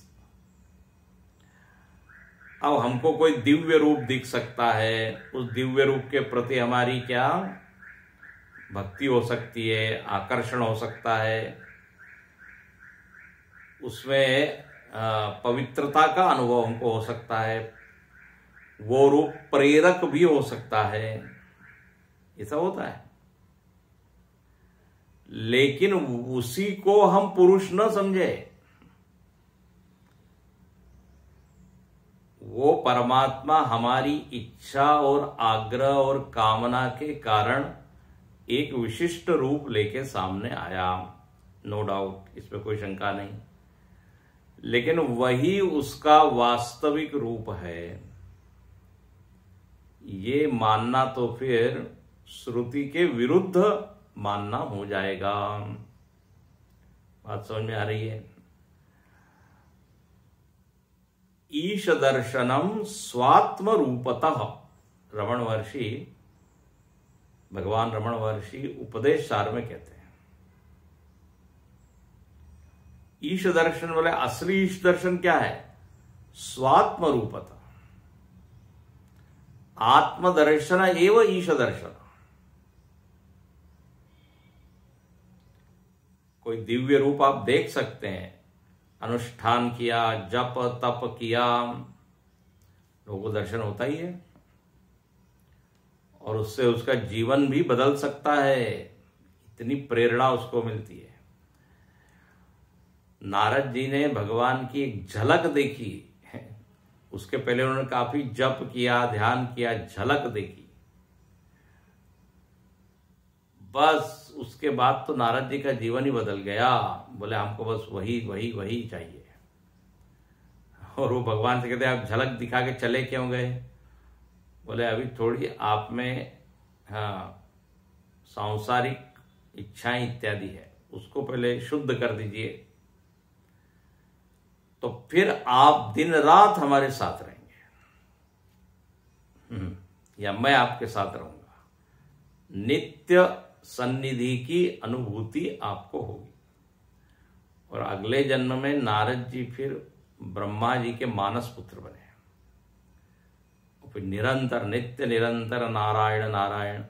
अब हमको कोई दिव्य रूप दिख सकता है, उस दिव्य रूप के प्रति हमारी क्या भक्ति हो सकती है, आकर्षण हो सकता है, उसमें पवित्रता का अनुभव हमको हो सकता है, वो रूप प्रेरक भी हो सकता है, ऐसा होता है। लेकिन उसी को हम पुरुष न समझे, वो परमात्मा हमारी इच्छा और आग्रह और कामना के कारण एक विशिष्ट रूप लेके सामने आया, नो डाउट, इसमें कोई शंका नहीं। लेकिन वही उसका वास्तविक रूप है, ये मानना तो फिर श्रुति के विरुद्ध मानना हो जाएगा। बात समझ में आ रही है? ईश दर्शनम स्वात्म रूपतः, रमण महर्षि, भगवान रमण महर्षि उपदेश सार में कहते हैं, ईश दर्शन बोले असली ईश दर्शन क्या है? स्वात्म रूपतः, आत्मदर्शन एव ईश दर्शन। कोई दिव्य रूप आप देख सकते हैं, अनुष्ठान किया, जप तप किया, लोगों को दर्शन होता ही है, और उससे उसका जीवन भी बदल सकता है, इतनी प्रेरणा उसको मिलती है। नारद जी ने भगवान की एक झलक देखी, उसके पहले उन्होंने काफी जप किया, ध्यान किया, झलक देखी, बस उसके बाद तो नारद जी का जीवन ही बदल गया। बोले हमको बस वही वही वही चाहिए। और वो भगवान से कहते आप झलक दिखा के चले क्यों गए? बोले अभी थोड़ी आप में सांसारिक इच्छाएं इत्यादि है, उसको पहले शुद्ध कर दीजिए, तो फिर आप दिन रात हमारे साथ रहेंगे, या मैं आपके साथ रहूंगा। नित्य सन्निधि की अनुभूति आपको होगी। और अगले जन्म में नारद जी फिर ब्रह्मा जी के मानस पुत्र बने, फिर निरंतर नित्य निरंतर नारायण नारायण।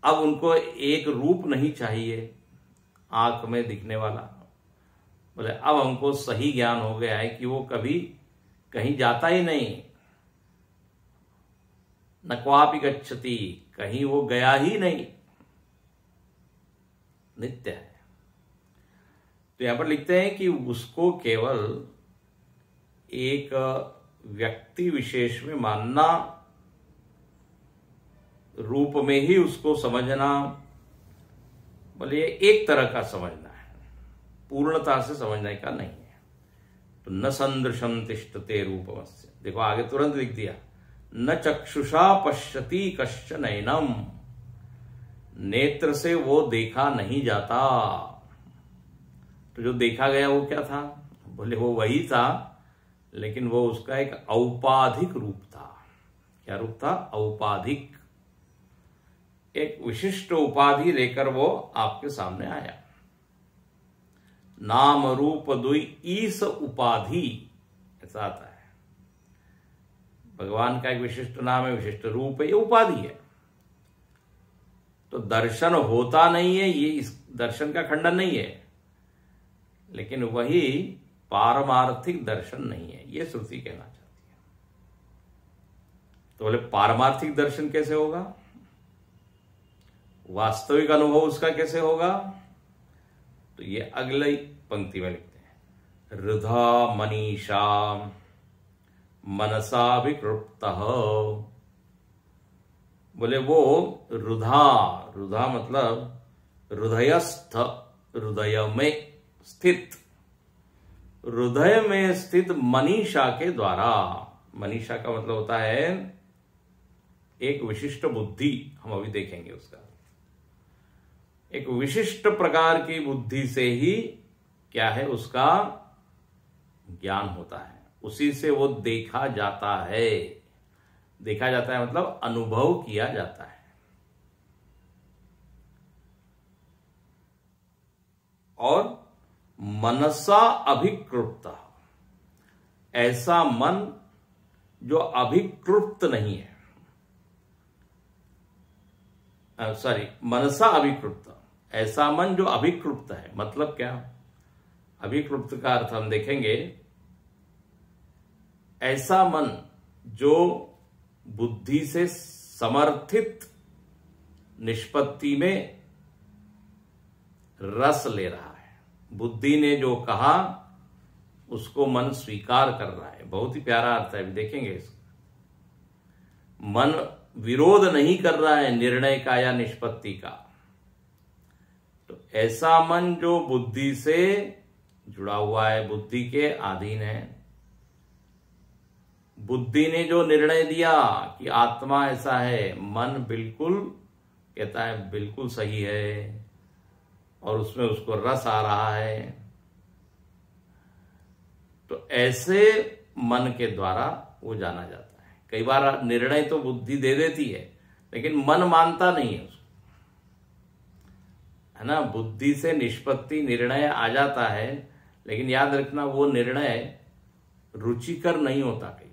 अब उनको एक रूप नहीं चाहिए आंख में दिखने वाला। बोले अब हमको सही ज्ञान हो गया है कि वो कभी कहीं जाता ही नहीं, न क्वापि गच्छति, कहीं वो गया ही नहीं, नित्य है। तो यहां पर लिखते हैं कि उसको केवल एक व्यक्ति विशेष में मानना, रूप में ही उसको समझना, बोले एक तरह का समझना है, पूर्णता से समझने का नहीं है। तो न संदृशम तिष्ठते रूपमस्य, देखो आगे तुरंत लिख दिया, न चक्षुषा पश्यति कश्च नैनम, नेत्र से वो देखा नहीं जाता। तो जो देखा गया वो क्या था? बोले वो वही था, लेकिन वो उसका एक औपाधिक रूप था। क्या रूप था? औपाधिक, एक विशिष्ट उपाधि लेकर वो आपके सामने आया। नाम रूप दुई ईस उपाधि, ऐसा आता है। भगवान का एक विशिष्ट नाम है, विशिष्ट रूप है, ये उपाधि है। तो दर्शन होता नहीं है, ये इस दर्शन का खंडन नहीं है, लेकिन वही पारमार्थिक दर्शन नहीं है, ये श्रुति कहना चाहती है। तो बोले पारमार्थिक दर्शन कैसे होगा? वास्तविक अनुभव उसका कैसे होगा? तो ये अगली पंक्ति में लिखते हैं, हृदा मनीषा मनसा विकृप्तः। बोले वो रुधा, रुधा मतलब हृदयस्थ, हृदय में स्थित, हृदय में स्थित मनीषा के द्वारा। मनीषा का मतलब होता है एक विशिष्ट बुद्धि, हम अभी देखेंगे उसका। एक विशिष्ट प्रकार की बुद्धि से ही क्या है, उसका ज्ञान होता है, उसी से वो देखा जाता है। देखा जाता है मतलब अनुभव किया जाता है। और मनसा अभिकृप्त, ऐसा मन जो अभिकृप्त नहीं है, सॉरी, मनसा अभिकृप्त, ऐसा मन जो अभिकृप्त है। मतलब क्या, अभिकृप्त का अर्थ हम देखेंगे, ऐसा मन जो बुद्धि से समर्थित निष्पत्ति में रस ले रहा है। बुद्धि ने जो कहा उसको मन स्वीकार कर रहा है। बहुत ही प्यारा अर्थ है, अभी देखेंगे इसको। मन विरोध नहीं कर रहा है निर्णय का या निष्पत्ति का। तो ऐसा मन जो बुद्धि से जुड़ा हुआ है, बुद्धि के अधीन है। बुद्धि ने जो निर्णय दिया कि आत्मा ऐसा है, मन बिल्कुल कहता है बिल्कुल सही है, और उसमें उसको रस आ रहा है। तो ऐसे मन के द्वारा वो जाना जाता है। कई बार निर्णय तो बुद्धि दे देती है, लेकिन मन मानता नहीं है उसको, है ना। बुद्धि से निष्पत्ति निर्णय आ जाता है, लेकिन याद रखना वो निर्णय रुचिकर नहीं होता कई बार।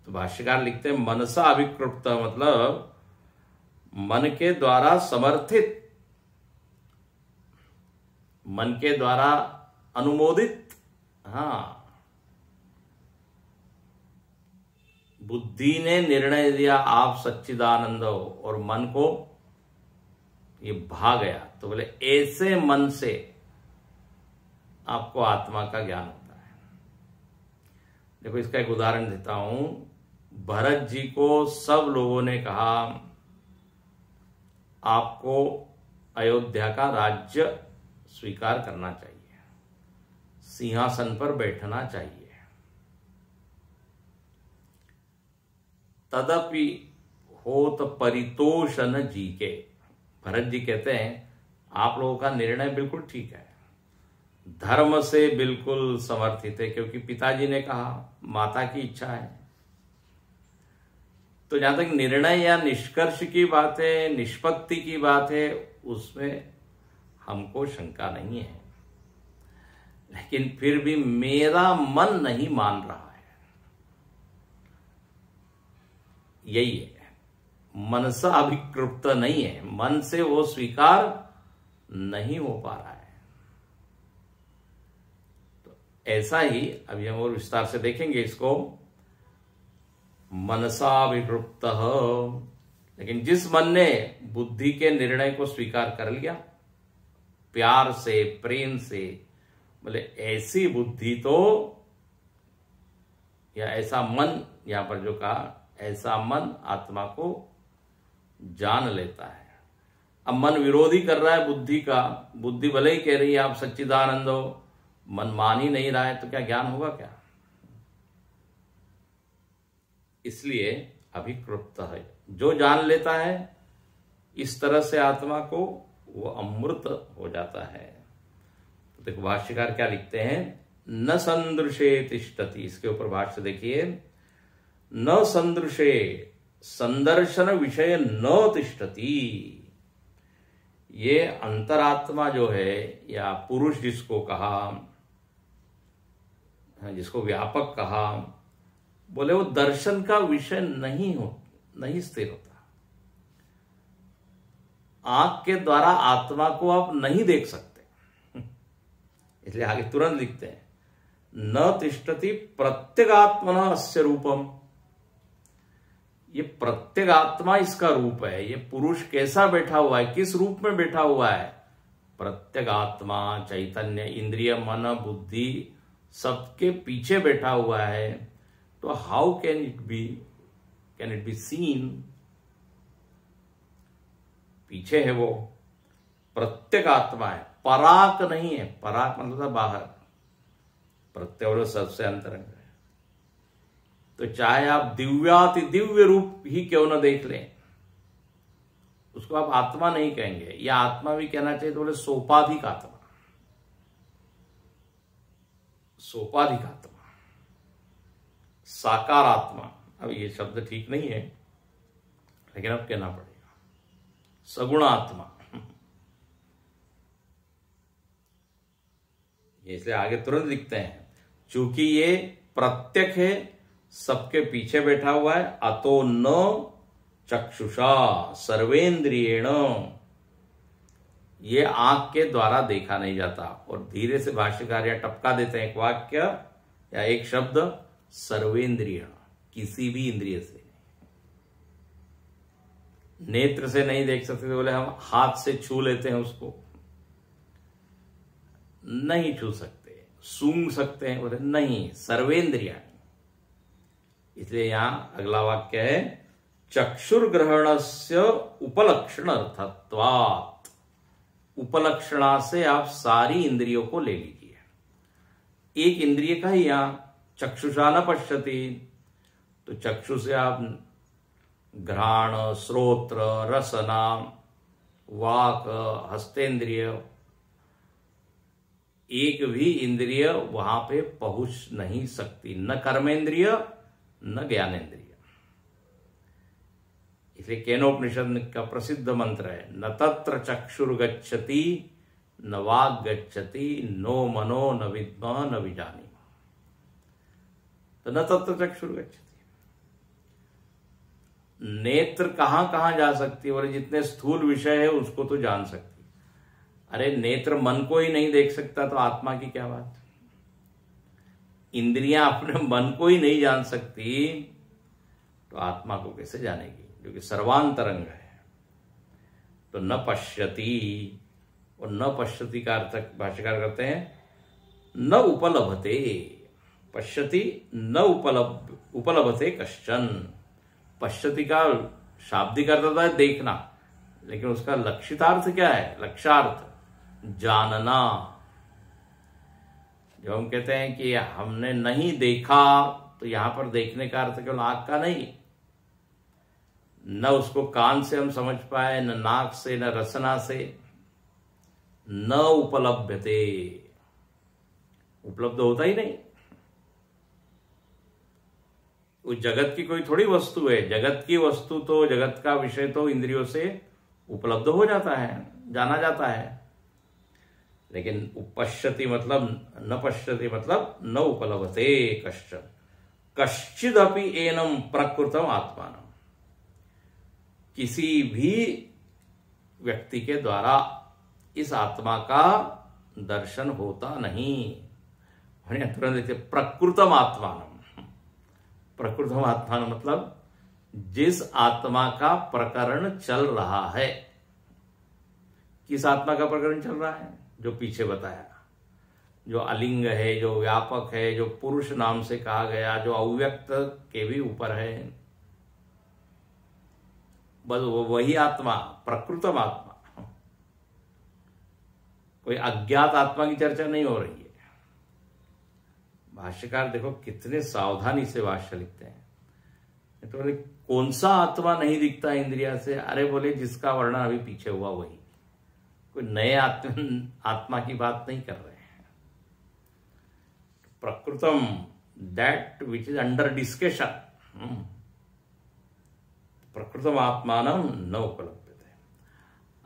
तो भाष्यकार लिखते हैं मनसा अभिकृप्त, मतलब मन के द्वारा समर्थित, मन के द्वारा अनुमोदित। हाँ, बुद्धि ने निर्णय दिया आप सच्चिदानंद हो, और मन को ये भा गया, तो बोले ऐसे मन से आपको आत्मा का ज्ञान होता है। देखो इसका एक उदाहरण देता हूं। भरत जी को सब लोगों ने कहा आपको अयोध्या का राज्य स्वीकार करना चाहिए, सिंहासन पर बैठना चाहिए। तदपि होत परितोषण जी के, भरत जी कहते हैं आप लोगों का निर्णय बिल्कुल ठीक है, धर्म से बिल्कुल समर्थित है, क्योंकि पिताजी ने कहा, माता की इच्छा है। तो जहां तक निर्णय या निष्कर्ष की बात है, निष्पत्ति की बात है, उसमें हमको शंका नहीं है। लेकिन फिर भी मेरा मन नहीं मान रहा है, यही है। मनसा अभिकृप्त नहीं है, मन से वो स्वीकार नहीं हो पा रहा है। तो ऐसा ही अभी हम और विस्तार से देखेंगे इसको। मनसा अभिकृप्त, लेकिन जिस मन ने बुद्धि के निर्णय को स्वीकार कर लिया प्यार से, प्रेम से, बोले ऐसी बुद्धि तो, या ऐसा मन, यहां पर जो कहा ऐसा मन आत्मा को जान लेता है। अब मन विरोधी कर रहा है बुद्धि का, बुद्धि भले ही कह रही है आप सच्चिदानंद हो, मन मान ही नहीं रहा है, तो क्या ज्ञान होगा क्या? इसलिए अभिकृप्त है, जो जान लेता है इस तरह से आत्मा को, वो अमृत हो जाता है। तो देखो भाष्यकार क्या लिखते हैं, न संदृशे तिष्ठति, इसके ऊपर भाष्य देखिए, न संदृशे संदर्शन विषय न तिष्ठति। ये अंतरात्मा जो है, या पुरुष जिसको कहा, जिसको व्यापक कहा, बोले वो दर्शन का विषय नहीं स्थिर होता। आंख के द्वारा आत्मा को आप नहीं देख सकते। इसलिए आगे तुरंत लिखते हैं, न तिष्ठति प्रत्यगात्मना अस्य रूपम। ये प्रत्यगात्मा इसका रूप है। ये पुरुष कैसा बैठा हुआ है, किस रूप में बैठा हुआ है? प्रत्यगात्मा, चैतन्य, इंद्रिय, मन, बुद्धि सबके पीछे बैठा हुआ है। तो how can it be seen? पीछे है वो, प्रत्यगात्मा है, पराक नहीं है, पराक मतलब बाहर, प्रत्यय सबसे अंतरंग है। तो चाहे आप दिव्याति दिव्य रूप ही क्यों न देख लें, उसको आप आत्मा नहीं कहेंगे, या आत्मा भी कहना चाहिए तो बोले सोपाधिक आत्मा, सोपाधिक आत्मा, साकार आत्मा। अब ये शब्द ठीक नहीं है लेकिन अब कहना पड़ेगा, सगुण आत्मा। इसलिए आगे तुरंत लिखते हैं, चूंकि ये प्रत्यक्ष है, सबके पीछे बैठा हुआ है, अतो न चक्षुषा सर्वेंद्रियेण, ये आंख के द्वारा देखा नहीं जाता। और धीरे से भाष्यकार या टपका देते हैं एक वाक्य या एक शब्द, सर्वेंद्रियण, किसी भी इंद्रिय से। नेत्र से नहीं देख सकते तो बोले हम हाथ से छू लेते हैं उसको, नहीं छू सकते। सूंघ सकते हैं, बोले नहीं, सर्वेंद्रिया। इसलिए यहां अगला वाक्य है, चक्षुर्ग्रहणस्य उपलक्षण अर्थत्वात्, उपलक्षणा से आप सारी इंद्रियों को ले लीजिए। एक इंद्रिय का ही यहां चक्षुषा न पश्यति, तो चक्षु से आप घ्राण, श्रोत्र, रसना, वाक, हस्तेंद्रिय, एक भी इंद्रिय वहां पे पहुंच नहीं सकती, न कर्मेंद्रिय न ज्ञानेन्द्रिय। इसलिए केनोपनिषद का प्रसिद्ध मंत्र है, न तत्र चक्षुर्गच्छति न वाग गच्छति नो मनो न विद्म न विजानी। तो न तत्र चक्षुर्गच्छति, नेत्र कहां कहां जा सकती है, और जितने स्थूल विषय है उसको तो जान सकती। अरे नेत्र मन को ही नहीं देख सकता तो आत्मा की क्या बात। इंद्रियां अपने मन को ही नहीं जान सकती तो आत्मा को कैसे जानेगी, जो कि सर्वांतरंग है। तो न पश्यति, और न पश्यति का अर्थ भाष्यकार करते हैं न उपलभते, पश्यति न उपलभते कश्चन। पश्यति का शाब्दिक अर्थ होता है देखना, लेकिन उसका लक्षितार्थ क्या है, लक्ष्यार्थ जानना। जब हम कहते हैं कि हमने नहीं देखा, तो यहां पर देखने का अर्थ केवल आंख का नहीं, न उसको कान से हम समझ पाए, न नाक से, न रसना से। न उपलभ्यते, उपलब्ध होता ही नहीं। उस जगत की कोई थोड़ी वस्तु है, जगत की वस्तु तो, जगत का विषय तो इंद्रियों से उपलब्ध हो जाता है, जाना जाता है। लेकिन पश्यति मतलब, न पश्यति मतलब न उपलभते कश्चन, कश्चिदपि एनम प्रकृतम आत्मानम। किसी भी व्यक्ति के द्वारा इस आत्मा का दर्शन होता नहीं। तुरंत देखते प्रकृतम आत्मानम, प्रकृतम आत्मान मतलब जिस आत्मा का प्रकरण चल रहा है। किस आत्मा का प्रकरण चल रहा है, जो पीछे बताया, जो अलिंग है, जो व्यापक है, जो पुरुष नाम से कहा गया, जो अव्यक्त के भी ऊपर है, बस वही आत्मा, प्रकृतम आत्मा। कोई अज्ञात आत्मा की चर्चा नहीं हो रही है। भाष्यकार देखो कितने सावधानी से भाष्य लिखते हैं। तो बोले कौन सा आत्मा नहीं दिखता इंद्रिया से, अरे बोले जिसका वर्णन अभी पीछे हुआ वही, कोई नए आत्मा की बात नहीं कर रहे हैं। प्रकृतम that which is under discussion, प्रकृतम आत्मानम न उपलब्धते।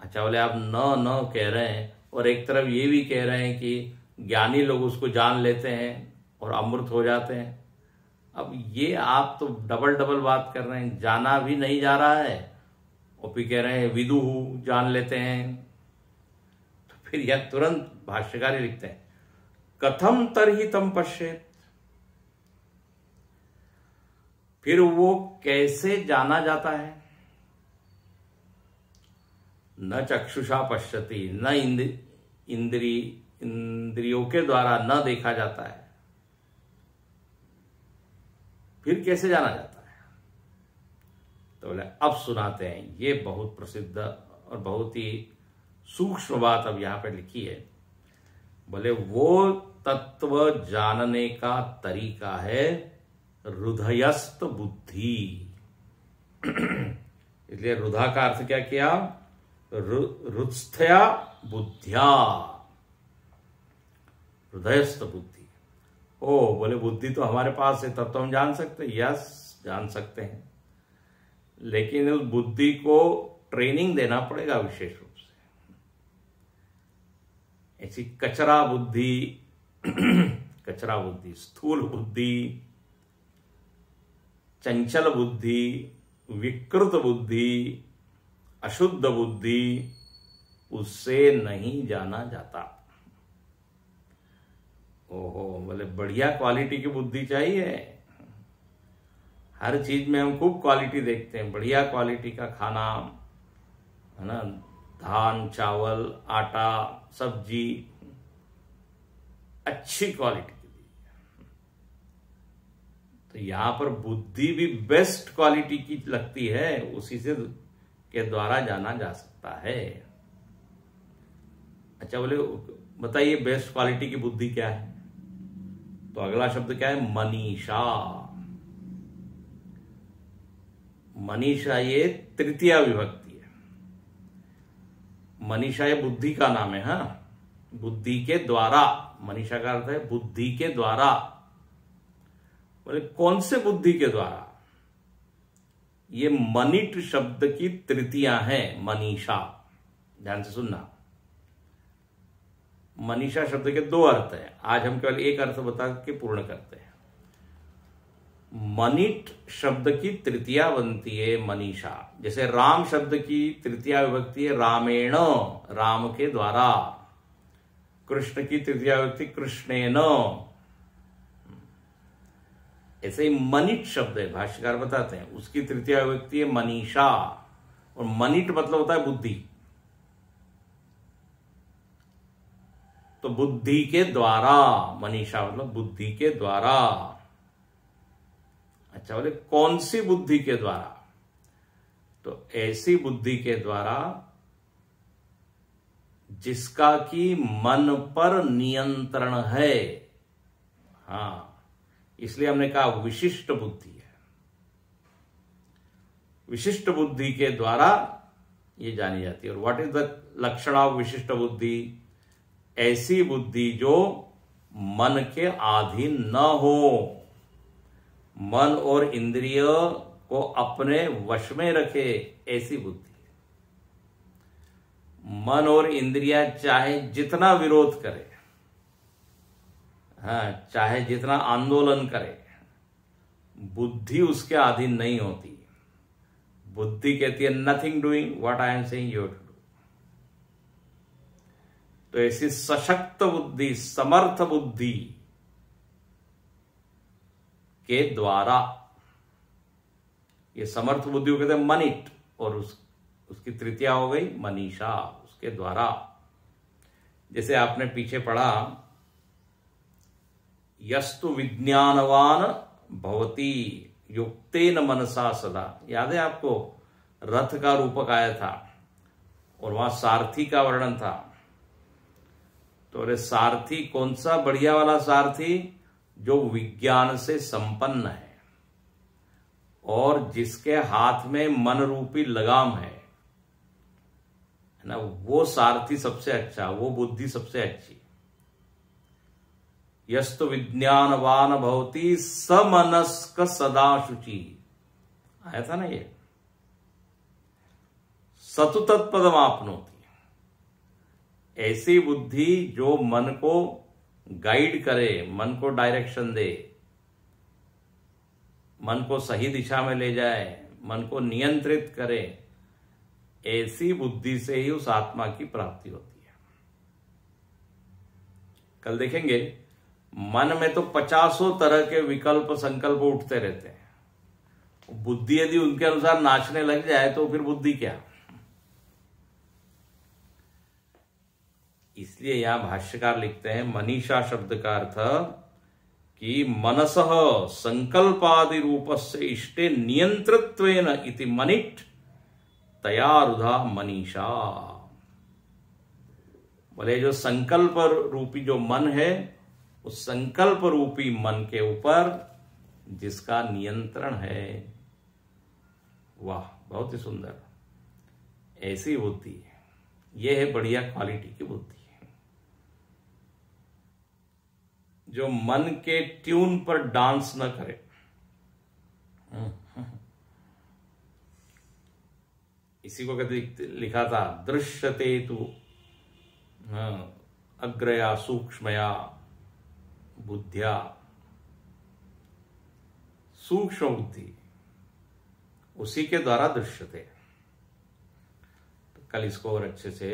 अच्छा बोले आप न कह रहे हैं, और एक तरफ ये भी कह रहे हैं कि ज्ञानी लोग उसको जान लेते हैं और अमृत हो जाते हैं। अब ये आप तो डबल बात कर रहे हैं, जाना भी नहीं जा रहा है और फिर कह रहे हैं विदुहु जान लेते हैं। तो फिर यह तुरंत भाष्यकार लिखते हैं, कथम तरहि तम पश्येत, फिर वो कैसे जाना जाता है। न चक्षुषा पश्यति, न इंद्रियों के द्वारा न देखा जाता है, फिर कैसे जाना जाता है। तो बोले अब सुनाते हैं, ये बहुत प्रसिद्ध और बहुत ही सूक्ष्म बात अब यहां पर लिखी है। बोले वो तत्व जानने का तरीका है हृदयस्थ बुद्धि। इसलिए रुधा का अर्थ क्या किया? हृदस्थया बुद्धिया, हृदयस्थ बुद्धि। ओ बोले बुद्धि तो हमारे पास है, तब तो हम जान सकते हैं। यस, जान सकते हैं, लेकिन उस बुद्धि को ट्रेनिंग देना पड़ेगा विशेष रूप से। ऐसी कचरा बुद्धि कचरा बुद्धि, स्थूल बुद्धि, चंचल बुद्धि, विकृत बुद्धि, अशुद्ध बुद्धि, उससे नहीं जाना जाता। ओहो, बोले बढ़िया क्वालिटी की बुद्धि चाहिए। हर चीज में हम खूब क्वालिटी देखते हैं, बढ़िया क्वालिटी का खाना है ना, धान, चावल, आटा, सब्जी, अच्छी क्वालिटी की। तो यहां पर बुद्धि भी बेस्ट क्वालिटी की लगती है, उसी से के द्वारा जाना जा सकता है। अच्छा, बोले बताइए बेस्ट क्वालिटी की बुद्धि क्या है? तो अगला शब्द क्या है? मनीषा। मनीषा ये तृतीया विभक्ति है। मनीषा ये बुद्धि का नाम है। हाँ, बुद्धि के द्वारा, मनीषा का अर्थ है बुद्धि के द्वारा। बोले कौन से बुद्धि के द्वारा? ये मनिट शब्द की तृतीया है मनीषा। ध्यान से सुनना, मनीषा शब्द के दो अर्थ है, आज हम केवल एक अर्थ बता के पूर्ण करते हैं। मनिट शब्द की तृतीया बनती है मनीषा। जैसे राम शब्द की तृतीया विभक्ति है रामेण, राम के द्वारा। कृष्ण की तृतीया विभक्ति कृष्णेन। ऐसे ही मनिट शब्द है, भाष्यकार बताते हैं, उसकी तृतीया विभक्ति है मनीषा। और मनिट मतलब होता है बुद्धि। तो बुद्धि के द्वारा, मनीषा मतलब बुद्धि के द्वारा। अच्छा, बोले कौन सी बुद्धि के द्वारा? तो ऐसी बुद्धि के द्वारा जिसका कि मन पर नियंत्रण है। हाँ, इसलिए हमने कहा विशिष्ट बुद्धि है। विशिष्ट बुद्धि के द्वारा ये जानी जाती है। और व्हाट इज द लक्षण ऑफ विशिष्ट बुद्धि? ऐसी बुद्धि जो मन के अधीन न हो, मन और इंद्रिय को अपने वश में रखे, ऐसी बुद्धि। मन और इंद्रिया चाहे जितना विरोध करे, हाँ, चाहे जितना आंदोलन करे, बुद्धि उसके अधीन नहीं होती। बुद्धि कहती है nothing doing what I am saying you to do. तो ऐसी सशक्त बुद्धि, समर्थ बुद्धि के द्वारा, ये समर्थ बुद्धि को कहते हैं मनिट, और उसकी तृतीया हो गई मनीषा, उसके द्वारा। जैसे आपने पीछे पढ़ा, यस्तु विज्ञानवान भवति युक्तेन मनसा सदा। याद है आपको? रथ का रूपक आया था और वहां सारथी का वर्णन था। तो अरे सारथी कौन सा? बढ़िया वाला सारथी जो विज्ञान से संपन्न है और जिसके हाथ में मन रूपी लगाम है ना, वो सारथी सबसे अच्छा, वो बुद्धि सबसे अच्छी। यस्तु विज्ञानवान भवति समनस्क सदा शुचि, आया था ना ये। सतु तत्पदम आपनोति, ऐसी बुद्धि जो मन को गाइड करे, मन को डायरेक्शन दे, मन को सही दिशा में ले जाए, मन को नियंत्रित करे, ऐसी बुद्धि से ही उस आत्मा की प्राप्ति होती है। कल देखेंगे, मन में तो 50 तरह के विकल्प संकल्प उठते रहते हैं। बुद्धि यदि उनके अनुसार नाचने लग जाए तो फिर बुद्धि क्या? इसलिए यहां भाष्यकार लिखते हैं, मनीषा शब्द का अर्थ कि मनसः संकल्पादि रूपस्य इष्टे नियंत्रित्वेन इति मनिट तया रुधा मनीषा। बोले जो संकल्प रूपी जो मन है, उस संकल्प रूपी मन के ऊपर जिसका नियंत्रण है, वाह बहुत ही सुंदर, ऐसी बुद्धि है। यह है बढ़िया क्वालिटी की बुद्धि, जो मन के ट्यून पर डांस न करे। इसी को कहते, लिखा था दृश्यते तु अग्रया सूक्ष्मया बुद्धिया, सूक्ष्म बुद्धि उसी के द्वारा दृश्यते। तो कल इसको और अच्छे से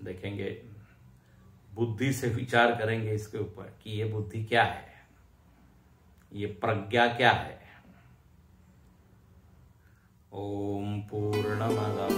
देखेंगे, बुद्धि से विचार करेंगे इसके ऊपर कि ये बुद्धि क्या है, ये प्रज्ञा क्या है। ओम पूर्णमद